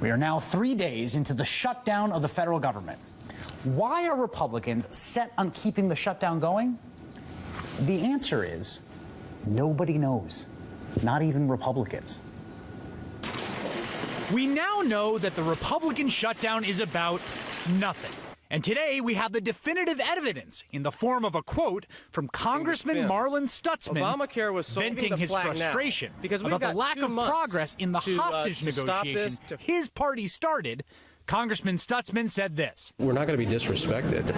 We are now 3 days into the shutdown of the federal government. Why are Republicans set on keeping the shutdown going? The answer is nobody knows, not even Republicans. We now know that the Republican shutdown is about nothing. And today we have the definitive evidence in the form of a quote from Congressman Marlon Stutzman Obamacare was venting his frustration about the lack of progress in the hostage negotiations his party started. Congressman Stutzman said this. We're not going to be disrespected.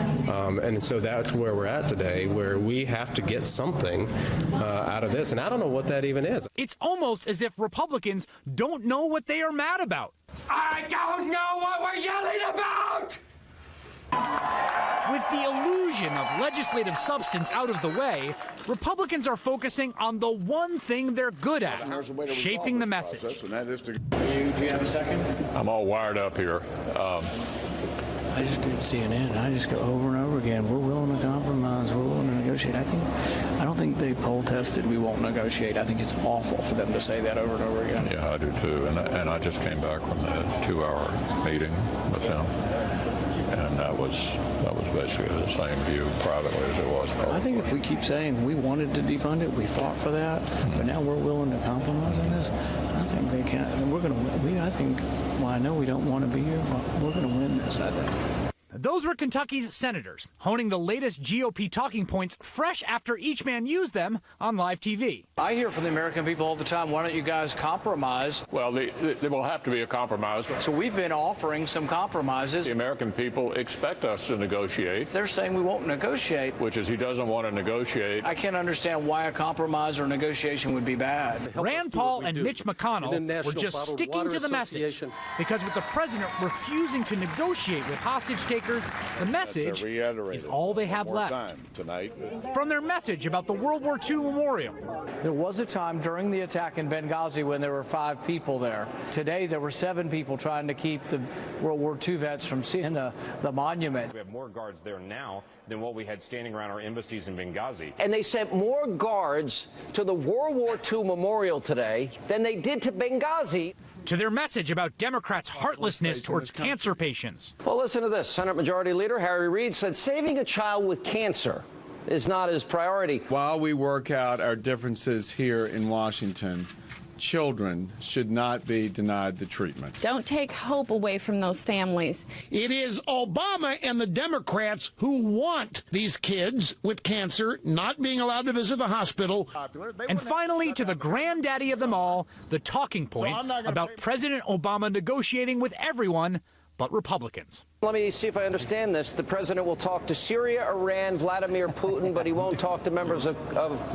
And so that's where we're at today, where we have to get something out of this. And I don't know what that even is. It's almost as if Republicans don't know what they are mad about. I don't know what we're yelling about! With the illusion of legislative substance out of the way, Republicans are focusing on the one thing they're good at, shaping the message. Do you have a second? I'm all wired up here. I just did CNN. I just go over and over again. We're willing to compromise. We're willing to negotiate. I don't think they poll tested. We won't negotiate. I think it's awful for them to say that over and over again. Yeah, I do too. And I just came back from the 2-hour meeting with them. And that was basically the same view privately as it was publicly. I think if we keep saying we wanted to defund it, we fought for that, but now we're willing to compromise on this, I think they can't. And we're going to. I think. Well, I know we don't want to be here, but we're going to win this, I think. Those were Kentucky's senators, honing the latest GOP talking points fresh after each man used them on live TV. I hear from the American people all the time, why don't you guys compromise? Well, there will have to be a compromise. So we've been offering some compromises. The American people expect us to negotiate. They're saying we won't negotiate. Which is he doesn't want to negotiate. I can't understand why a compromise or negotiation would be bad. Rand Paul and Mitch McConnell were just sticking to the message because with the president refusing to negotiate with hostage takers, the message is all they have left. From their message about the World War II memorial. There was a time during the attack in Benghazi when there were 5 people there. Today there were 7 people trying to keep the World War II vets from seeing the monument. We have more guards there now than what we had standing around our embassies in Benghazi. And they sent more guards to the World War II memorial today than they did to Benghazi. To their message about Democrats' heartlessness towards cancer patients. Well, listen to this. Senate Majority Leader Harry Reid said saving a child with cancer is not his priority. While we work out our differences here in Washington, children should not be denied the treatment. Don't take hope away from those families. It is Obama and the Democrats who want these kids with cancer not being allowed to visit the hospital. And finally, to the granddaddy of them all, the talking point about President Obama negotiating with everyone but Republicans. Let me see if I understand this. The president will talk to Syria, Iran, Vladimir Putin, but he won't talk to members of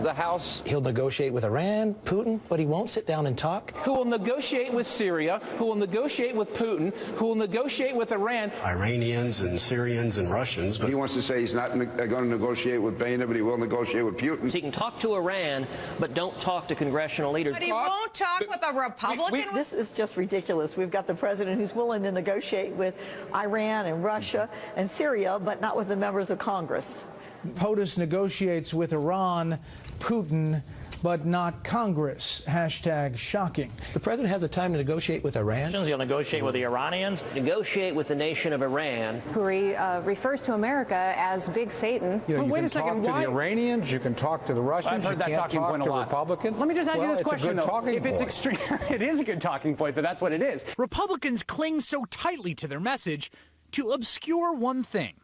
the House. He'll negotiate with Iran, Putin, but he won't sit down and talk. Who will negotiate with Syria, who will negotiate with Putin, who will negotiate with Iran. Iranians and Syrians and Russians. But he wants to say he's not going to negotiate with Boehner, but he will negotiate with Putin. He can talk to Iran, but don't talk to congressional leaders. But he won't talk with a Republican? This is just ridiculous. We've got the president who's willing to negotiate with Iran and Russia and Syria, but not with the members of Congress. POTUS negotiates with Iran, Putin, but not Congress. Hashtag shocking. The president has the time to negotiate with Iran. He'll negotiate with the Iranians, negotiate with the nation of Iran. Who refers to America as Big Satan. You know, you can talk to the Iranians, you can talk to the Russians, I've heard that talking point a lot. Republicans. Let me just ask you this it's question, a good though. If it's extreme, it is a good talking point, but that's what it is. Republicans cling so tightly to their message to obscure one thing.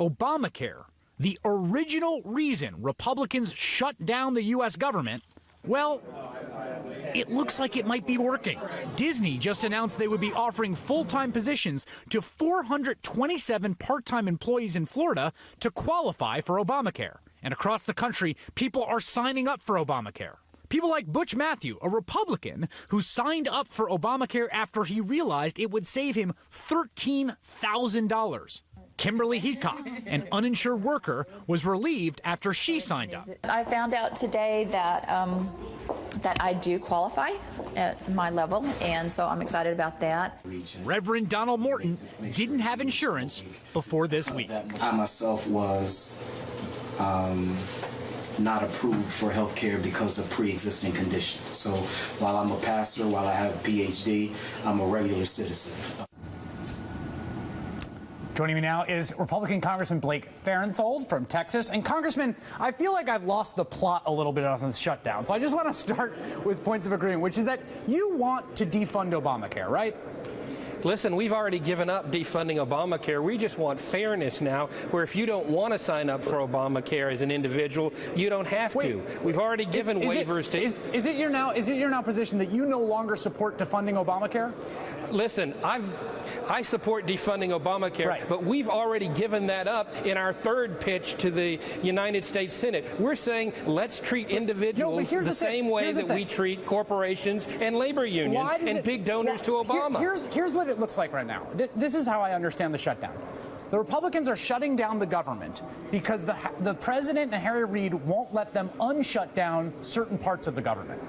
Obamacare, the original reason Republicans shut down the U.S. government, well, it looks like it might be working. Disney just announced they would be offering full-time positions to 427 part-time employees in Florida to qualify for Obamacare. And across the country, people are signing up for Obamacare. People like Butch Matthew, a Republican who signed up for Obamacare after he realized it would save him $13,000. Kimberly Heacock, an uninsured worker, was relieved after she signed up. I found out today that that I do qualify at my level, and so I'm excited about that. Reverend Donald Morton didn't have insurance before this week. I myself was not approved for health care because of pre-existing conditions. So while I'm a pastor, while I have a PhD, I'm a regular citizen. Joining me now is Republican Congressman Blake Farenthold from Texas. And Congressman, I feel like I've lost the plot a little bit on this shutdown. So I just want to start with points of agreement, which is that you want to defund Obamacare, right? Listen, we've already given up defunding Obamacare. We just want fairness now, where if you don't want to sign up for Obamacare as an individual, you don't have to. We've already given waivers to. Is it your now position that you no longer support defunding Obamacare? Listen, I support defunding Obamacare, but we've already given that up in our third pitch to the United States Senate. We're saying let's treat individuals the same way that we treat corporations and labor unions and big donors to Obama. Here's what it looks like right now. This is how I understand the shutdown. The Republicans are shutting down the government because the president and Harry Reid won't let them unshut down certain parts of the government.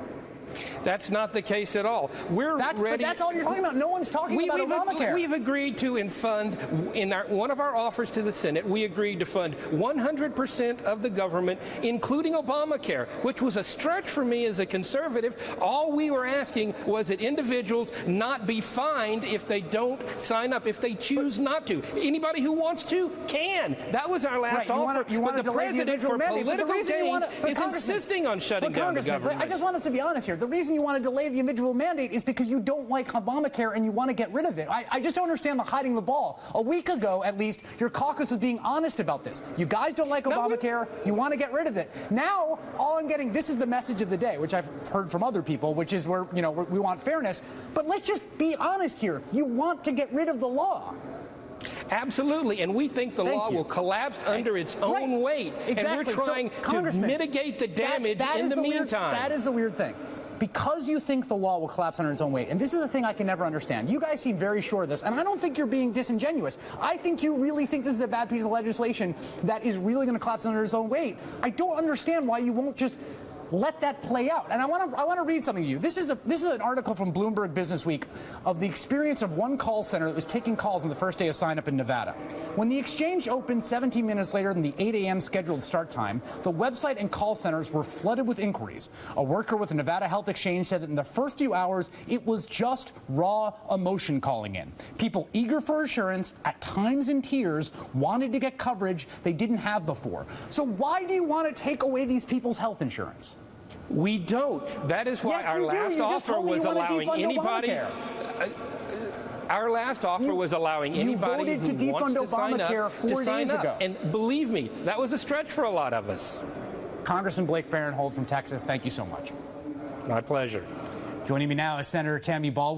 That's not the case at all. We're ready. But that's all you're talking about. No one's talking about Obamacare. We've agreed to fund, in one of our offers to the Senate, we agreed to fund 100% of the government, including Obamacare, which was a stretch for me as a conservative. All we were asking was that individuals not be fined if they don't sign up, if they choose not to. Anybody who wants to can. That was our last offer. But the president, for political gains, is insisting on shutting down the government. I just want us to be honest here. The reason you want to delay the individual mandate is because you don't like Obamacare and you want to get rid of it. I just don't understand the hiding the ball. A week ago, at least, your caucus was being honest about this. You guys don't like Obamacare. You want to get rid of it. Now, all I'm getting, this is the message of the day, which I've heard from other people, which is we want fairness. But let's just be honest here. You want to get rid of the law. Absolutely, and we think the law will collapse under its own weight. Exactly. And we're trying to mitigate the damage in the meantime. That is the weird thing. Because you think the law will collapse under its own weight, and this is the thing I can never understand. You guys seem very sure of this, and I don't think you're being disingenuous. I think you really think this is a bad piece of legislation that is really going to collapse under its own weight. I don't understand why you won't just let that play out. And I want to read something to you. This is an article from Bloomberg Businessweek of the experience of one call center that was taking calls on the first day of sign-up in Nevada. When the exchange opened 17 minutes later than the 8 a.m. scheduled start time, the website and call centers were flooded with inquiries. A worker with the Nevada Health Exchange said that in the first few hours, it was just raw emotion calling in. People eager for assurance, at times in tears, wanted to get coverage they didn't have before. So why do you want to take away these people's health insurance? We don't. That is why our last offer was allowing anybody. Our last offer was allowing anybody who wants to sign up to sign up. And believe me, that was a stretch for a lot of us. Congressman Blake Farenthold from Texas, thank you so much. My pleasure. Joining me now is Senator Tammy Baldwin.